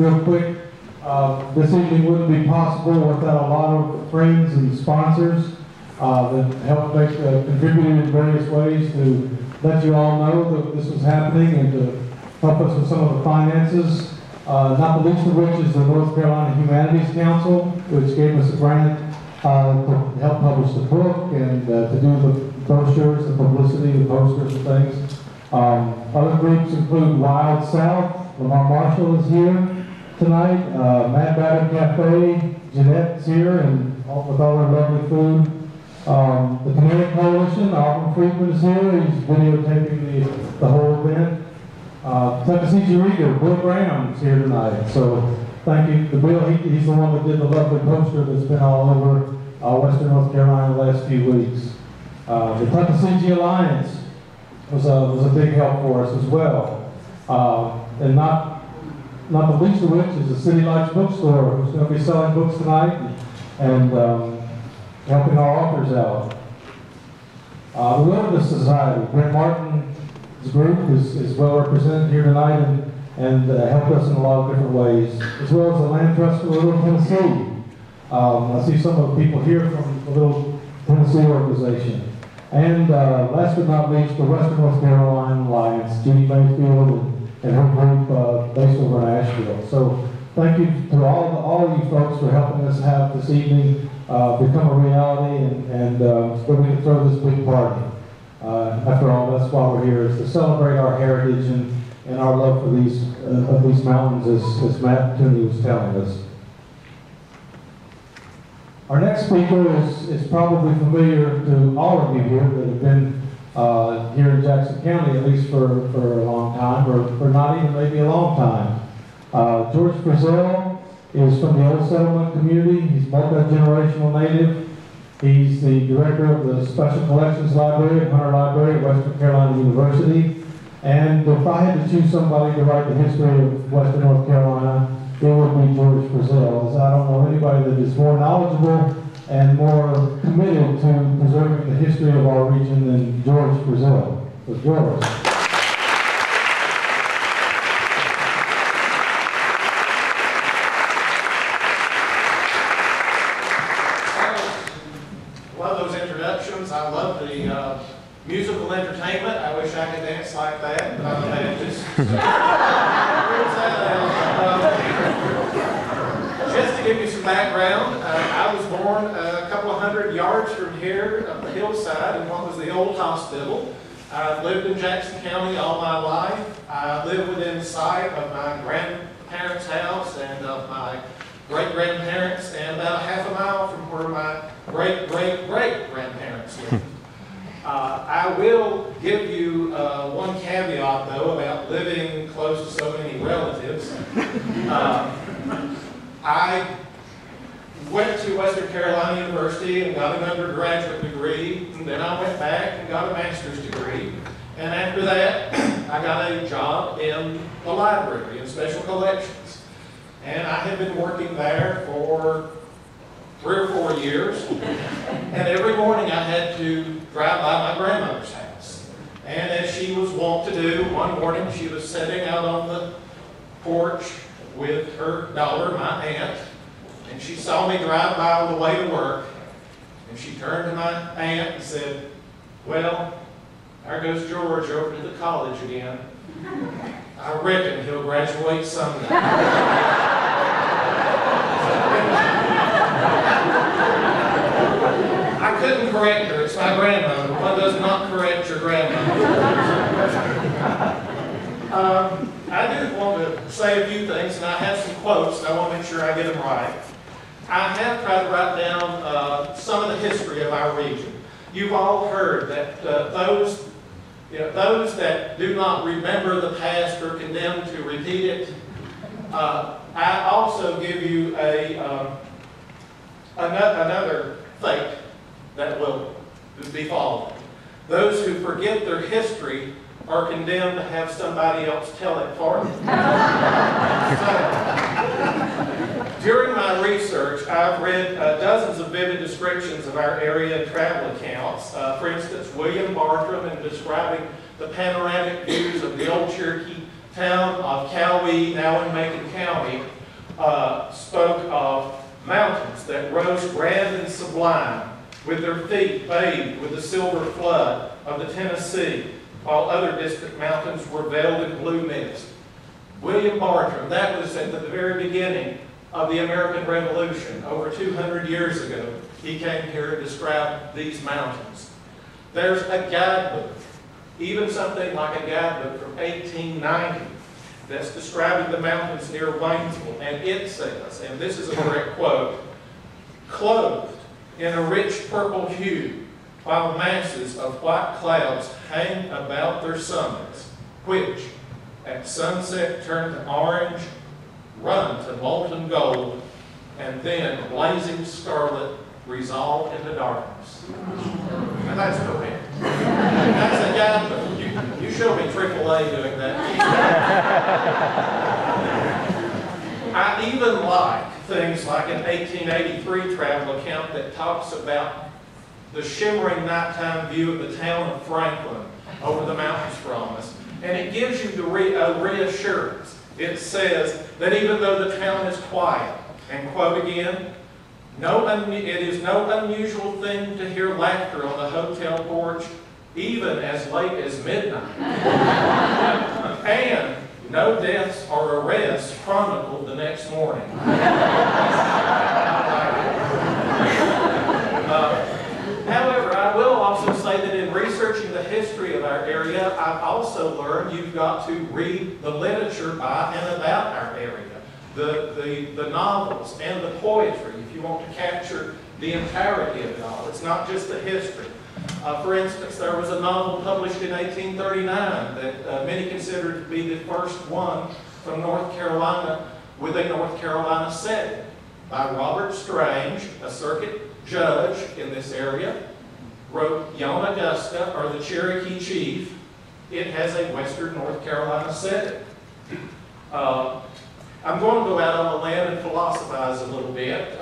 real quick. This evening wouldn't be possible without a lot of friends and sponsors that helped contribute in various ways to let you all know that this was happening and to help us with some of the finances. Not the least of which is the North Carolina Humanities Council, which gave us a grant to help publish the book and to do the brochures, the publicity, the posters and things. Other groups include Wild South. Lamar Marshall is here tonight. Mad Batter Cafe, Jeanette's here and with all her lovely food. The Kinetic Coalition, Alvin Friedman is here. He's videotaping the whole event. Tuckasegee Reader, Bill Graham is here tonight. So thank you to Bill. He's the one that did the lovely poster that's been all over Western North Carolina the last few weeks. The Tuckasegee Alliance was a big help for us as well. And not the least of which is the City Lights Bookstore, who's going to be selling books tonight and helping our authors out. The Wilderness Society, Brent Martin's group is well represented here tonight and helped us in a lot of different ways, as well as the Land Trust for Little Tennessee. I see some of the people here from the Little Tennessee organization. And last but not least, the Western North Carolina Alliance, Judy Mayfield and her group based over in Asheville. So thank you to all of you folks for helping us have this evening become a reality and so we can throw this big party. After all, that's why we're here, is to celebrate our heritage and our love for these mountains, as Matt Tooney was telling us. Our next speaker is probably familiar to all of you here that have been here in Jackson County, at least for a long time, or not even maybe a long time. George Frizzell is from the Old Settlement community. He's multi-generational native. He's the director of the Special Collections Library at Hunter Library at Western Carolina University. And if I had to choose somebody to write the history of Western North Carolina, it would be George Frizzell, as I don't know anybody that is more knowledgeable and more committed to preserving the history of our region than George Frizzell. So George. I love the musical entertainment. I wish I could dance like that, but I'm Baptist. Just to give you some background, I was born a couple of hundred yards from here up the hillside in what was the old hospital. I've lived in Jackson County all my life. I live within sight of my grandparents' house and of my great-grandparents, and about half a mile from where my great-great-great-grandparents lived. I will give you one caveat, though, about living close to so many relatives. I went to Western Carolina University and got an undergraduate degree, and then I went back and got a master's degree. And after that, I got a job in the library in special collections. And I had been working there for 3 or 4 years. And every morning I had to drive by my grandmother's house. And as she was wont to do, one morning she was sitting out on the porch with her daughter, my aunt. And she saw me drive by on the way to work. And she turned to my aunt and said, "Well, there goes George over to the college again. I reckon he'll graduate someday." I couldn't correct her. It's my grandmother. One does not correct your grandmother. I do want to say a few things, and I have some quotes, and I want to make sure I get them right. I have tried to write down some of the history of our region. You've all heard that those that do not remember the past are condemned to repeat it. I also give you another fate that will befall them. Those who forget their history are condemned to have somebody else tell it for them. During my research, I've read dozens of vivid descriptions of our area and travel accounts. For instance, William Bartram, in describing the panoramic views of the old Cherokee town of Cowee, now in Macon County, spoke of mountains that rose grand and sublime, with their feet bathed with the silver flood of the Tennessee, while other distant mountains were veiled in blue mist. William Bartram, that was at the very beginning of the American Revolution, over 200 years ago. He came here and described these mountains. There's a guidebook, even something like a guidebook from 1890, that's describing the mountains near Waynesville, and it says, and this is a direct quote, "Clothed in a rich purple hue, while masses of white clouds hang about their summits, which at sunset turn to orange, run to molten gold, and then blazing scarlet resolve into darkness." Now that's coherent. That's a guidebook. You show me AAA doing that. I even like things like an 1883 travel account that talks about the shimmering nighttime view of the town of Franklin over the mountains from us. And it gives you the reassurance. It says that even though the town is quiet, and quote again, "It is no unusual thing to hear laughter on the hotel porch, even as late as midnight." And no deaths or arrests chronicled the next morning. However, I will also say that in researching the history of our area, I've also learned you've got to read the literature by and about our area, the novels and the poetry, if you want to capture the entirety of it all. It's not just the history. For instance, there was a novel published in 1839 that many consider to be the first one from North Carolina with a North Carolina setting, by Robert Strange, a circuit judge in this area, wrote Yonaugusta, or the Cherokee Chief. It has a western North Carolina setting. I'm going to go out on the land and philosophize a little bit.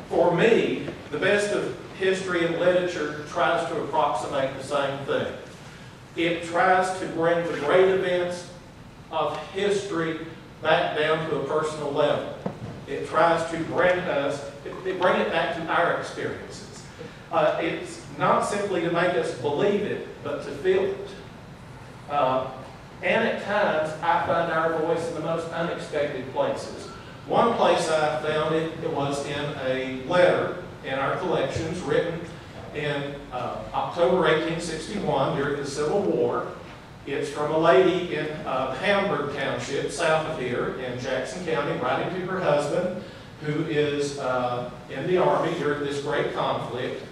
For me, the best of history and literature tries to approximate the same thing. It tries to bring the great events of history back down to a personal level. It tries to bring it back to our experiences. It's not simply to make us believe it, but to feel it. And at times, I find our voice in the most unexpected places. One place I found it was in a letter in our collections written in October 1861 during the Civil War. It's from a lady in Hamburg Township, south of here in Jackson County, writing to her husband, who is in the Army during this great conflict.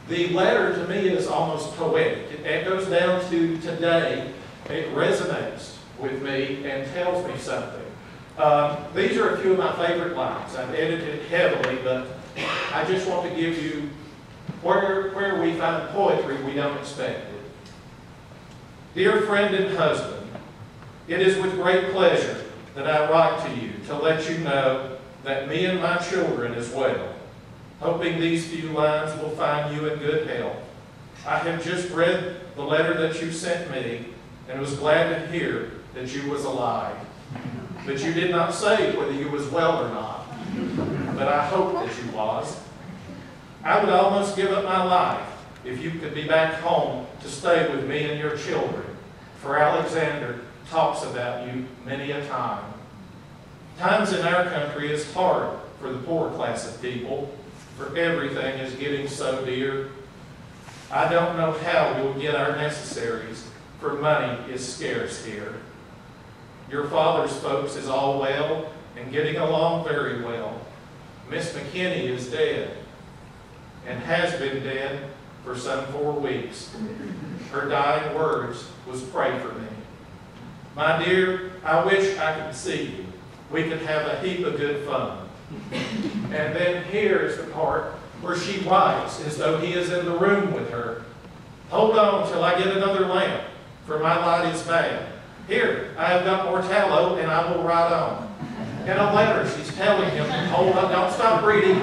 The letter to me is almost poetic. It goes down to today. It resonates with me and tells me something. These are a few of my favorite lines. I've edited it heavily, but I just want to give you where we find poetry we don't expect it. "Dear friend and husband, it is with great pleasure that I write to you to let you know that me and my children is well, hoping these few lines will find you in good health. I have just read the letter that you sent me and was glad to hear that you was alive. But you did not say whether you was well or not, but I hope that you was. I would almost give up my life if you could be back home to stay with me and your children, for Alexander talks about you many a time. Times in our country is hard for the poor class of people, for everything is getting so dear. I don't know how we will get our necessaries, for money is scarce here. Your father's folks is all well and getting along very well. Miss McKinney is dead and has been dead for some 4 weeks. Her dying words was pray for me. My dear, I wish I could see you. We could have a heap of good fun." And then here's the part where she writes as though he is in the room with her. "Hold on till I get another lamp, for my light is bad. Here, I have got more tallow, and I will write on." In a letter, she's telling him, "Hold on, don't stop reading.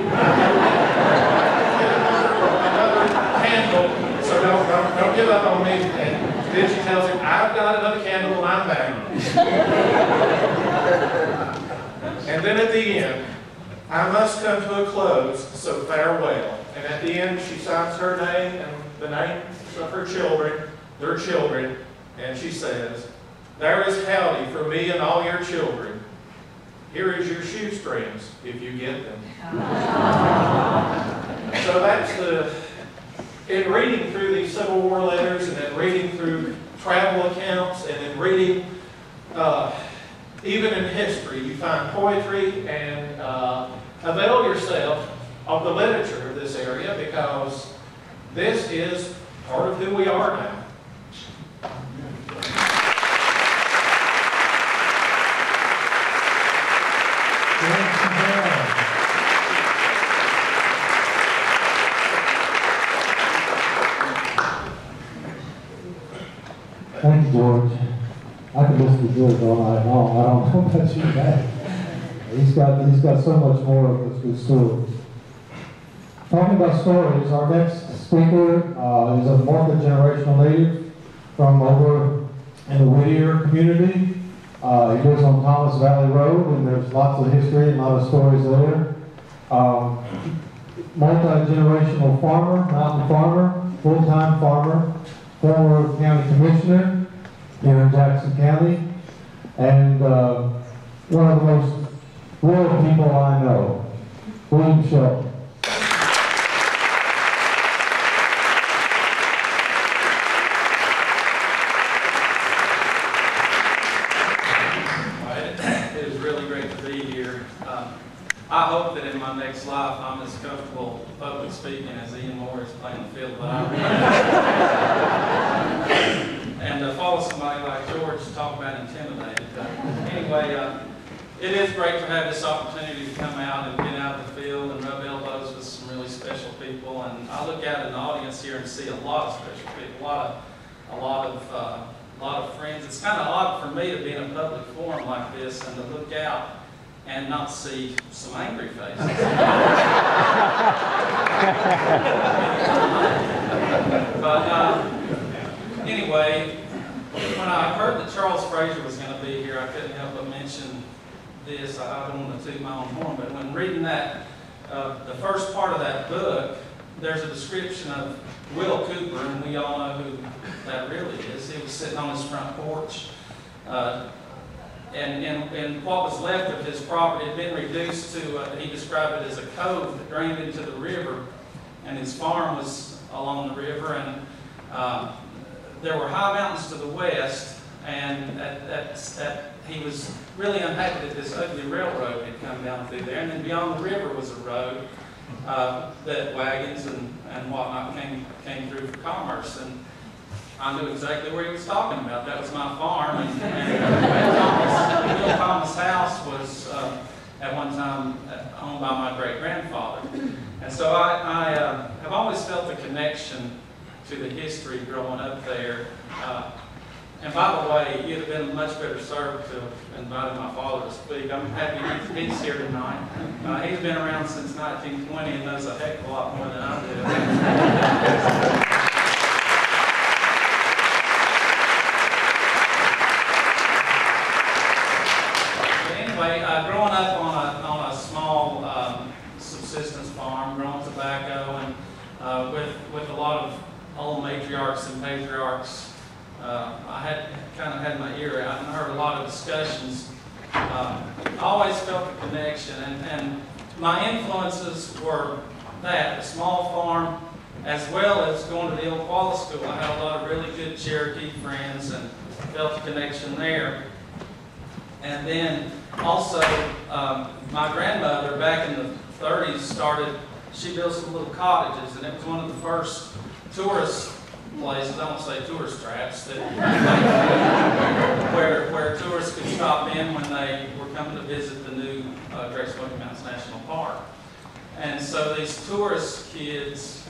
Another candle, so don't give up on me." And then she tells him, "I've got another candle and I'm back." And then at the end, I must come to a close, so farewell. And at the end, she signs her name and the names of her children, their children, and she says, "There is howdy for me and all your children. Here is your shoestrings, if you get them." So that's in reading through these Civil War letters, and in reading through travel accounts, and in reading, even in history, you find poetry, and avail yourself of the literature of this area, because this is part of who we are now. Thank you, George. I could listen to George all night long. I don't know about you, Dad. He's got so much more of this good stories. Talking about stories, our next speaker is a multi-generational native from over in the Whittier community. He lives on Thomas Valley Road, and there's lots of history and a lot of stories there. Multi-generational farmer, mountain farmer, full-time farmer, former county commissioner here in Jackson County, and one of the most rural people I know, William Shelton. It is really great to be here. I hope that in my next life I'm as comfortable public speaking as Ian Moore is playing the field, but I and to follow somebody like George to talk about intimidated. Anyway, it is great to have this opportunity to come out and get out of the field and rub elbows with some really special people. And I look out in the audience here and see a lot of special people, a lot of friends. It's kind of odd for me to be in a public forum like this and to look out and not see some angry faces. But anyway, when I heard that Charles Fraser was going to be here, I couldn't help but mention this. I don't want to toot my own horn, but when reading that, the first part of that book, there's a description of Will Cooper, and we all know who that really is. He was sitting on his front porch. And what was left of his property had been reduced to, he described it as a cove that drained into the river, and his farm was along the river, and there were high mountains to the west, and he was really unhappy that this ugly railroad had come down through there, and then beyond the river was a road that wagons and whatnot came through for commerce. And I knew exactly where he was talking about. That was my farm, and Bill Thomas' house was at one time owned by my great-grandfather. And so I have always felt a connection to the history growing up there. And by the way, you'd have been much better served to have invited my father to speak. I'm happy he's here tonight. He's been around since 1920 and knows a heck of a lot more than I do. Growing up on a small subsistence farm, growing tobacco, and with a lot of old matriarchs and patriarchs, I had my ear out and heard a lot of discussions. I always felt a connection, and my influences were the small farm, as well as going to the old Quala School. I had a lot of really good Cherokee friends and felt a connection there. And then also, my grandmother back in the 30s she built some little cottages, and it was one of the first tourist places, I won't say tourist traps, that where tourists could stop in when they were coming to visit the new Great Smoky Mountains National Park. And so these tourist kids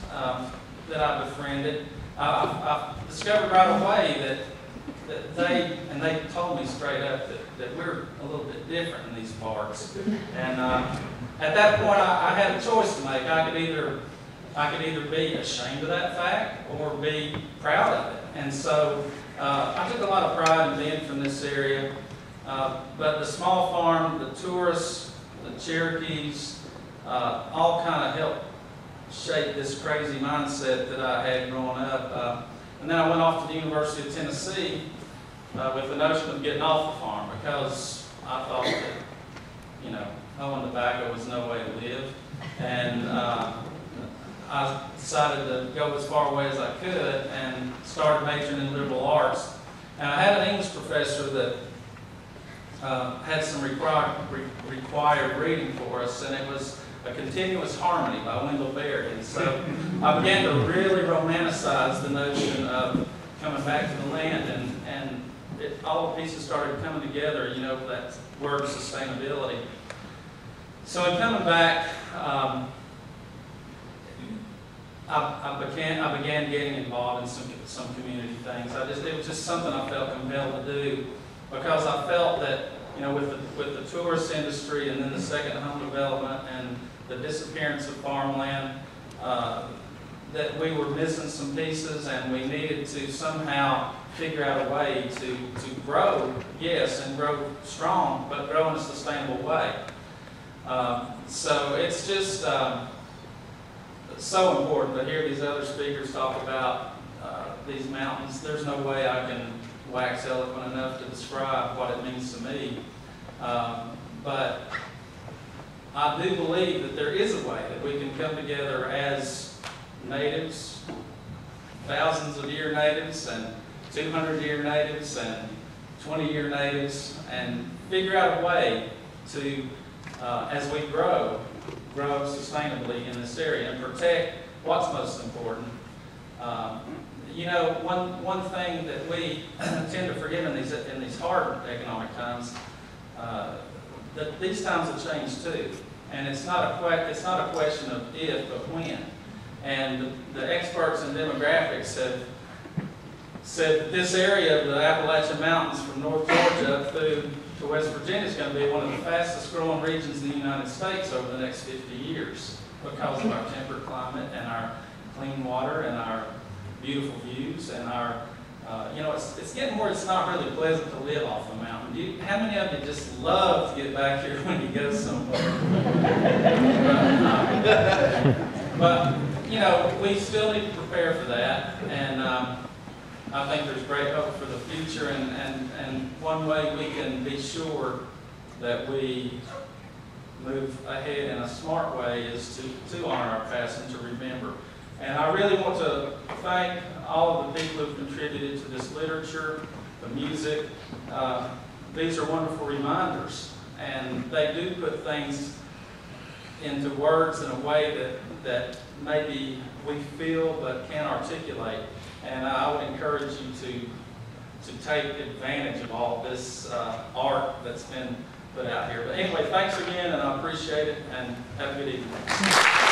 that I befriended, I discovered right away that they told me straight up that we're a little bit different in these parks. And at that point, I had a choice to make. I could either be ashamed of that fact or be proud of it. And so I took a lot of pride in being from this area. But the small farm, the tourists, the Cherokees, all kind of helped shape this crazy mindset that I had growing up. And then I went off to the University of Tennessee with the notion of getting off the farm, because I thought that, you know, hoeing tobacco was no way to live. And I decided to go as far away as I could and started majoring in liberal arts. And I had an English professor that had some required reading for us, and it was A Continuous Harmony by Wendell Berry. And so I began to really romanticize the notion of coming back to the land, and all the pieces started coming together, you know, that word sustainability. So in coming back, I began getting involved in some community things. It was just something I felt compelled to do, because I felt that, you know, with the tourist industry and then the second home development and the disappearance of farmland, that we were missing some pieces, and we needed to somehow figure out a way to grow, yes, and grow strong, but grow in a sustainable way. So it's just so important to hear these other speakers talk about these mountains. There's no way I can wax eloquent enough to describe what it means to me. But I do believe that there is a way that we can come together as natives, thousands of year natives and 200-year natives and 20-year natives, and figure out a way to, as we grow sustainably in this area and protect what's most important. You know, one thing that we tend to forget in these hard economic times, that these times have changed too, and it's not a question of if, but when. And the experts in demographics have said that this area of the Appalachian Mountains from North Georgia up through to West Virginia is going to be one of the fastest growing regions in the United States over the next 50 years because of our temperate climate and our clean water and our beautiful views and our, you know, it's getting where it's not really pleasant to live off the mountain. How many of you just love to get back here when you go somewhere? But you know, we still need to prepare for that, and I think there's great hope for the future, and one way we can be sure that we move ahead in a smart way is to honor our past and to remember. And I really want to thank all of the people who've contributed to this literature, the music. These are wonderful reminders, and they do put things into words in a way that maybe we feel but can't articulate. And I would encourage you to take advantage of all this art that's been put out here. But anyway, thanks again, and I appreciate it, and have a good evening.